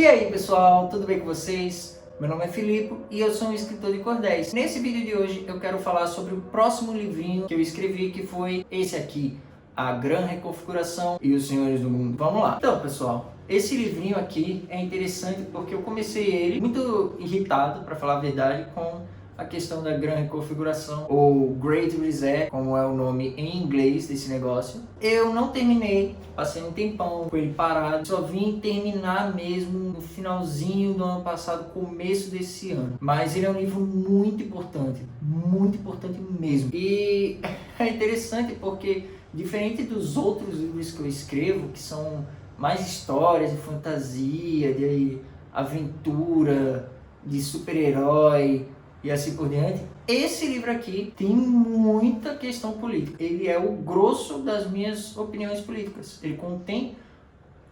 E aí pessoal, tudo bem com vocês? Meu nome é Filipe e eu sou um escritor de cordéis. Nesse vídeo de hoje eu quero falar sobre o próximo livrinho que eu escrevi, que foi esse aqui, A Grande Reconfiguração e os Senhores do Mundo. Vamos lá. Então pessoal, esse livrinho aqui é interessante porque eu comecei ele muito irritado, para falar a verdade, com a questão da grande reconfiguração, ou Great Reset, como é o nome em inglês desse negócio. Eu não terminei, passei um tempão com ele parado, só vim terminar mesmo no finalzinho do ano passado, começo desse ano. Mas ele é um livro muito importante mesmo. E é interessante porque, diferente dos outros livros que eu escrevo, que são mais histórias de fantasia, de aventura, de super-herói, e assim por diante, esse livro aqui tem muita questão política. Ele é o grosso das minhas opiniões políticas. Ele contém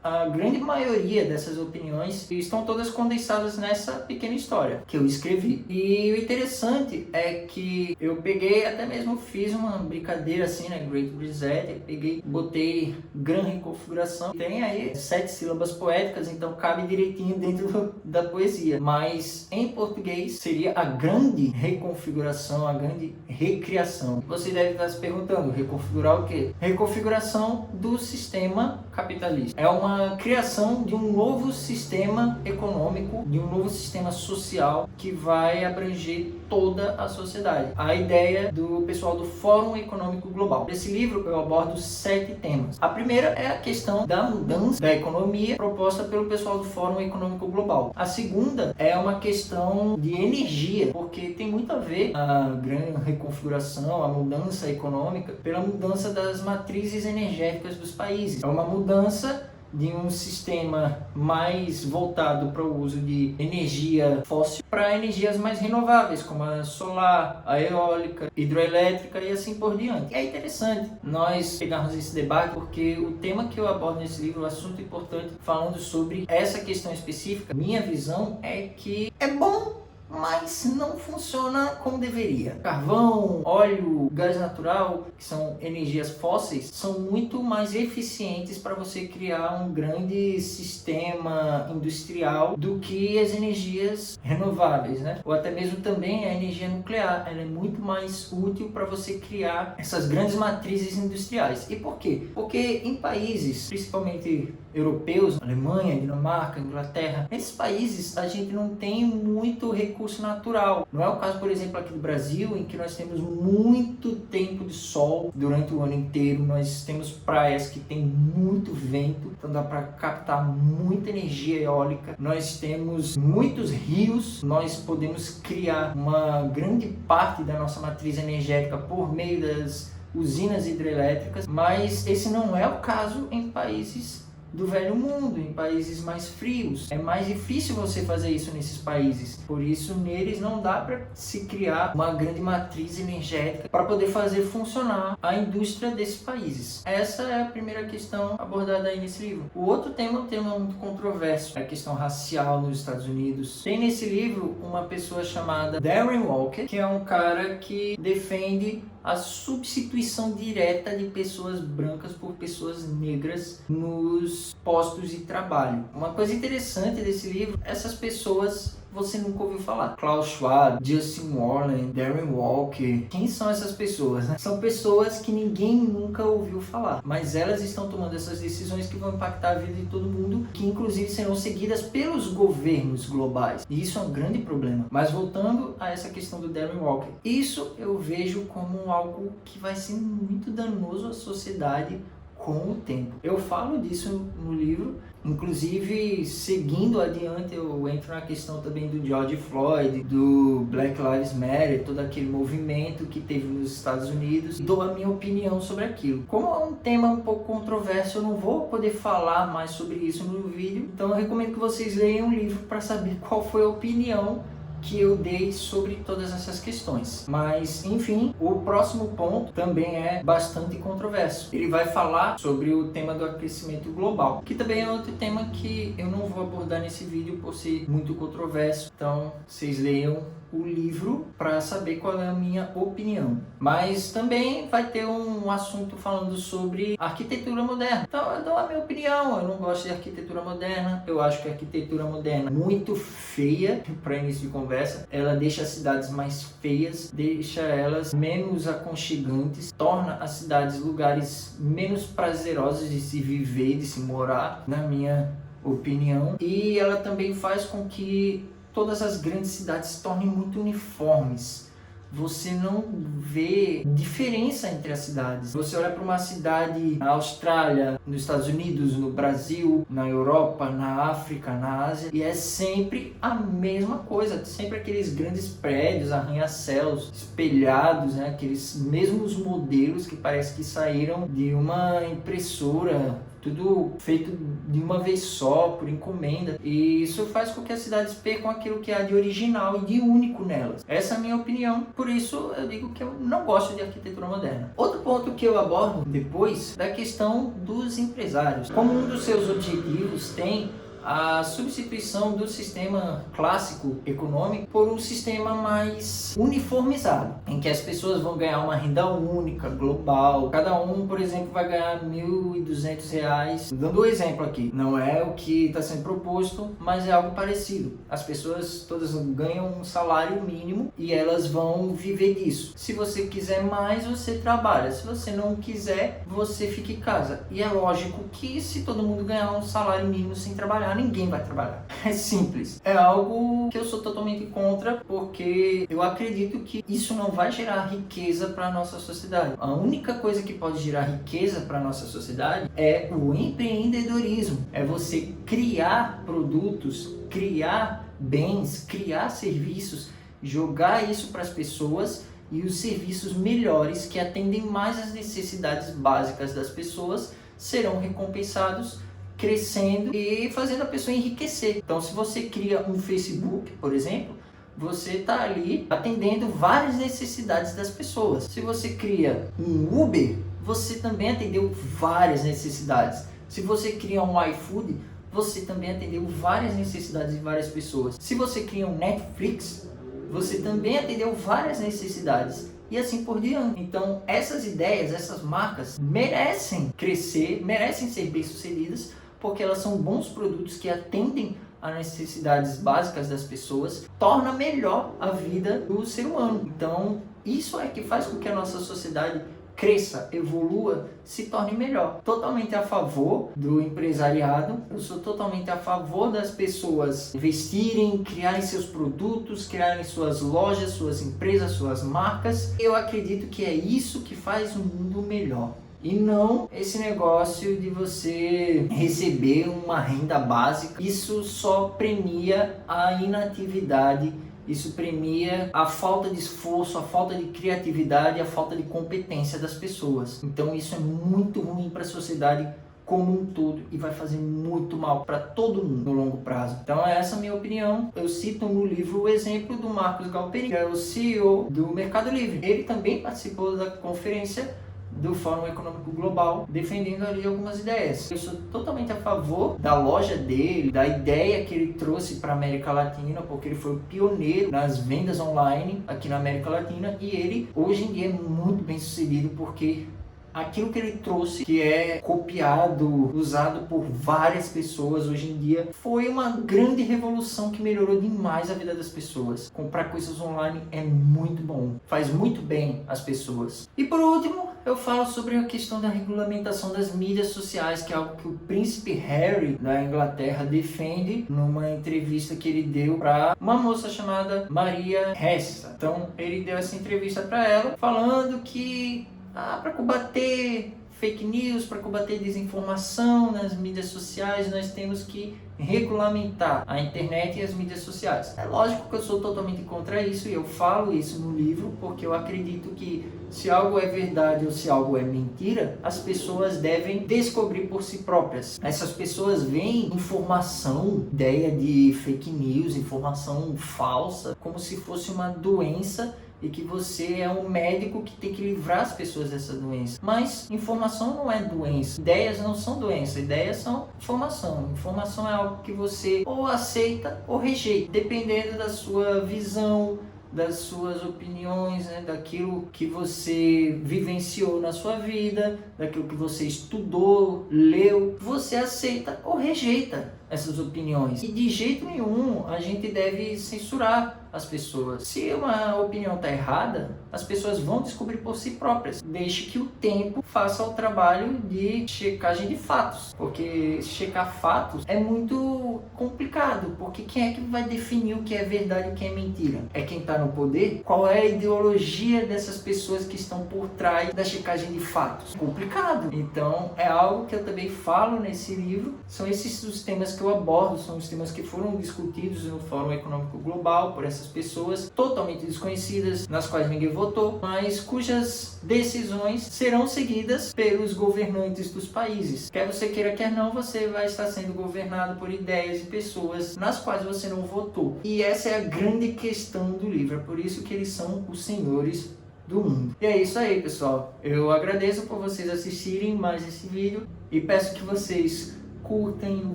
a grande maioria dessas opiniões e estão todas condensadas nessa pequena história que eu escrevi. E o interessante é que eu peguei, até mesmo fiz uma brincadeira assim, né, Great Reset, eu peguei, botei grande reconfiguração. Tem aí 7 sílabas poéticas, então cabe direitinho dentro da poesia. Mas em português seria a grande reconfiguração, a grande recriação. Você deve estar se perguntando, reconfigurar o quê? Reconfiguração do sistema capitalista. É uma criação de um novo sistema econômico, de um novo sistema social que vai abranger toda a sociedade. A ideia do pessoal do Fórum Econômico Global. Nesse livro eu abordo 7 temas. A primeira é a questão da mudança da economia proposta pelo pessoal do Fórum Econômico Global. A segunda é uma questão de energia, porque tem muito a ver a grande reconfiguração, a mudança econômica, pela mudança das matrizes energéticas dos países. É uma mudança de um sistema mais voltado para o uso de energia fóssil para energias mais renováveis, como a solar, a eólica, hidroelétrica e assim por diante. É interessante nós pegarmos esse debate porque o tema que eu abordo nesse livro, o assunto importante, falando sobre essa questão específica, minha visão é que é bom, mas não funciona como deveria. Carvão, óleo, gás natural, que são energias fósseis, são muito mais eficientes para você criar um grande sistema industrial do que as energias renováveis, né? Ou até mesmo também a energia nuclear. Ela é muito mais útil para você criar essas grandes matrizes industriais. E por quê? Porque em países, principalmente europeus, Alemanha, Dinamarca, Inglaterra, nesses países a gente não tem muito recurso natural. Não é o caso, por exemplo, aqui do Brasil, em que nós temos muito tempo de sol durante o ano inteiro. Nós temos praias que tem muito vento, então dá para captar muita energia eólica. Nós temos muitos rios, nós podemos criar uma grande parte da nossa matriz energética por meio das usinas hidrelétricas, mas esse não é o caso em países do velho mundo, em países mais frios. É mais difícil você fazer isso nesses países. Por isso, neles não dá para se criar uma grande matriz energética para poder fazer funcionar a indústria desses países. Essa é a primeira questão abordada aí nesse livro. O outro tema é um tema muito controverso, é a questão racial nos Estados Unidos. Tem nesse livro uma pessoa chamada Darren Walker, que é um cara que defende a substituição direta de pessoas brancas por pessoas negras nos postos de trabalho. Uma coisa interessante desse livro, essas pessoas você nunca ouviu falar. Klaus Schwab, Justin Warren, Darren Walker. Quem são essas pessoas? São pessoas que ninguém nunca ouviu falar, mas elas estão tomando essas decisões que vão impactar a vida de todo mundo, que inclusive serão seguidas pelos governos globais. E isso é um grande problema. Mas voltando a essa questão do Darren Walker, isso eu vejo como algo que vai ser muito danoso à sociedade com o tempo. Eu falo disso no livro, inclusive seguindo adiante eu entro na questão também do George Floyd, do Black Lives Matter, todo aquele movimento que teve nos Estados Unidos, e dou a minha opinião sobre aquilo. Como é um tema um pouco controverso, eu não vou poder falar mais sobre isso no vídeo, então eu recomendo que vocês leiam o livro para saber qual foi a opinião que eu dei sobre todas essas questões. Mas, enfim, o próximo ponto também é bastante controverso. Ele vai falar sobre o tema do aquecimento global, que também é outro tema que eu não vou abordar nesse vídeo por ser muito controverso. Então, vocês leiam o livro para saber qual é a minha opinião. Mas também vai ter um assunto falando sobre arquitetura moderna. Então eu dou a minha opinião. Eu não gosto de arquitetura moderna. Eu acho que a arquitetura moderna é muito feia para início de conversa. Ela deixa as cidades mais feias, deixa elas menos aconchegantes, torna as cidades lugares menos prazerosos de se viver, de se morar, na minha opinião. E ela também faz com que todas as grandes cidades se tornem muito uniformes. Você não vê diferença entre as cidades. Você olha para uma cidade na Austrália, nos Estados Unidos, no Brasil, na Europa, na África, na Ásia, e é sempre a mesma coisa. Sempre aqueles grandes prédios, arranha-céus, espelhados, né? Aqueles mesmos modelos que parece que saíram de uma impressora, tudo feito de uma vez só, por encomenda. E isso faz com que as cidades percam aquilo que há de original e de único nelas. Essa é a minha opinião. Por isso eu digo que eu não gosto de arquitetura moderna. Outro ponto que eu abordo depois é a questão dos empresários. Como um dos seus objetivos tem a substituição do sistema clássico econômico por um sistema mais uniformizado, em que as pessoas vão ganhar uma renda única, global. Cada um, por exemplo, vai ganhar R$ 1.200. Dando um exemplo aqui, não é o que está sendo proposto, mas é algo parecido. As pessoas todas ganham um salário mínimo e elas vão viver disso. Se você quiser mais, você trabalha. Se você não quiser, você fica em casa. E é lógico que se todo mundo ganhar um salário mínimo sem trabalhar, ninguém vai trabalhar. É simples. É algo que eu sou totalmente contra, porque eu acredito que isso não vai gerar riqueza para a nossa sociedade. A única coisa que pode gerar riqueza para a nossa sociedade é o empreendedorismo. É você criar produtos, criar bens, criar serviços, jogar isso para as pessoas, e os serviços melhores que atendem mais às necessidades básicas das pessoas serão recompensados, crescendo e fazendo a pessoa enriquecer. Então, se você cria um Facebook, por exemplo, você está ali atendendo várias necessidades das pessoas. Se você cria um Uber, você também atendeu várias necessidades. Se você cria um iFood, você também atendeu várias necessidades de várias pessoas. Se você cria um Netflix, você também atendeu várias necessidades. E assim por diante. Então, essas ideias, essas marcas merecem crescer, merecem ser bem-sucedidas, porque elas são bons produtos que atendem às necessidades básicas das pessoas, torna melhor a vida do ser humano. Então, isso é que faz com que a nossa sociedade cresça, evolua, se torne melhor. Totalmente a favor do empresariado, eu sou totalmente a favor das pessoas investirem, criarem seus produtos, criarem suas lojas, suas empresas, suas marcas. Eu acredito que é isso que faz um mundo melhor. E não esse negócio de você receber uma renda básica. Isso só premia a inatividade. Isso premia a falta de esforço, a falta de criatividade, a falta de competência das pessoas. Então isso é muito ruim para a sociedade como um todo e vai fazer muito mal para todo mundo no longo prazo. Então essa é a minha opinião. Eu cito no livro o exemplo do Marcos Galperin, que é o CEO do Mercado Livre. Ele também participou da conferência do Fórum Econômico Global, defendendo ali algumas ideias. Eu sou totalmente a favor da loja dele, da ideia que ele trouxe para a América Latina, porque ele foi o pioneiro nas vendas online aqui na América Latina, e ele hoje em dia é muito bem sucedido, porque aquilo que ele trouxe, que é copiado, usado por várias pessoas hoje em dia, foi uma grande revolução que melhorou demais a vida das pessoas. Comprar coisas online é muito bom, faz muito bem às pessoas. E por último, eu falo sobre a questão da regulamentação das mídias sociais, que é algo que o príncipe Harry da Inglaterra defende numa entrevista que ele deu para uma moça chamada Maria Ressa. Então ele deu essa entrevista para ela, falando que para combater fake news, para combater desinformação nas mídias sociais, nós temos que regulamentar a internet e as mídias sociais. É lógico que eu sou totalmente contra isso e eu falo isso no livro porque eu acredito que se algo é verdade ou se algo é mentira, as pessoas devem descobrir por si próprias. Essas pessoas veem informação, ideia de fake news, informação falsa, como se fosse uma doença e que você é um médico que tem que livrar as pessoas dessa doença. Mas informação não é doença, ideias não são doença, ideias são informação. Informação é algo que você ou aceita ou rejeita, dependendo da sua visão, das suas opiniões, né? Daquilo que você vivenciou na sua vida, daquilo que você estudou, leu, você aceita ou rejeita essas opiniões. E de jeito nenhum a gente deve censurar as pessoas. Se uma opinião está errada, as pessoas vão descobrir por si próprias. Deixe que o tempo faça o trabalho de checagem de fatos, porque checar fatos é muito complicado, porque quem é que vai definir o que é verdade e o que é mentira? É quem está no poder? Qual é a ideologia dessas pessoas que estão por trás da checagem de fatos? Complicado. Então é algo que eu também falo nesse livro. São esses os temas que eu abordo, são os temas que foram discutidos no Fórum Econômico Global por essas pessoas totalmente desconhecidas, nas quais ninguém votou, mas cujas decisões serão seguidas pelos governantes dos países. Quer você queira, quer não, você vai estar sendo governado por ideias e pessoas nas quais você não votou. E essa é a grande questão do livro, é por isso que eles são os senhores do mundo. E é isso aí, pessoal. Eu agradeço por vocês assistirem mais esse vídeo e peço que vocês curtem o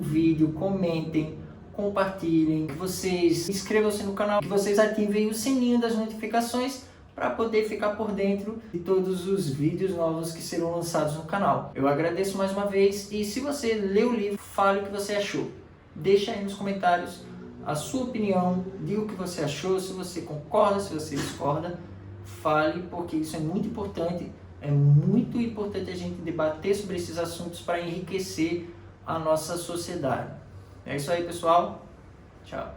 vídeo, comentem, compartilhem, que vocês inscrevam-se no canal, que vocês ativem o sininho das notificações para poder ficar por dentro de todos os vídeos novos que serão lançados no canal. Eu agradeço mais uma vez e se você leu o livro, fale o que você achou. Deixa aí nos comentários a sua opinião, diga o que você achou, se você concorda, se você discorda, fale, porque isso é muito importante. É muito importante a gente debater sobre esses assuntos para enriquecer a nossa sociedade. É isso aí, pessoal. Tchau.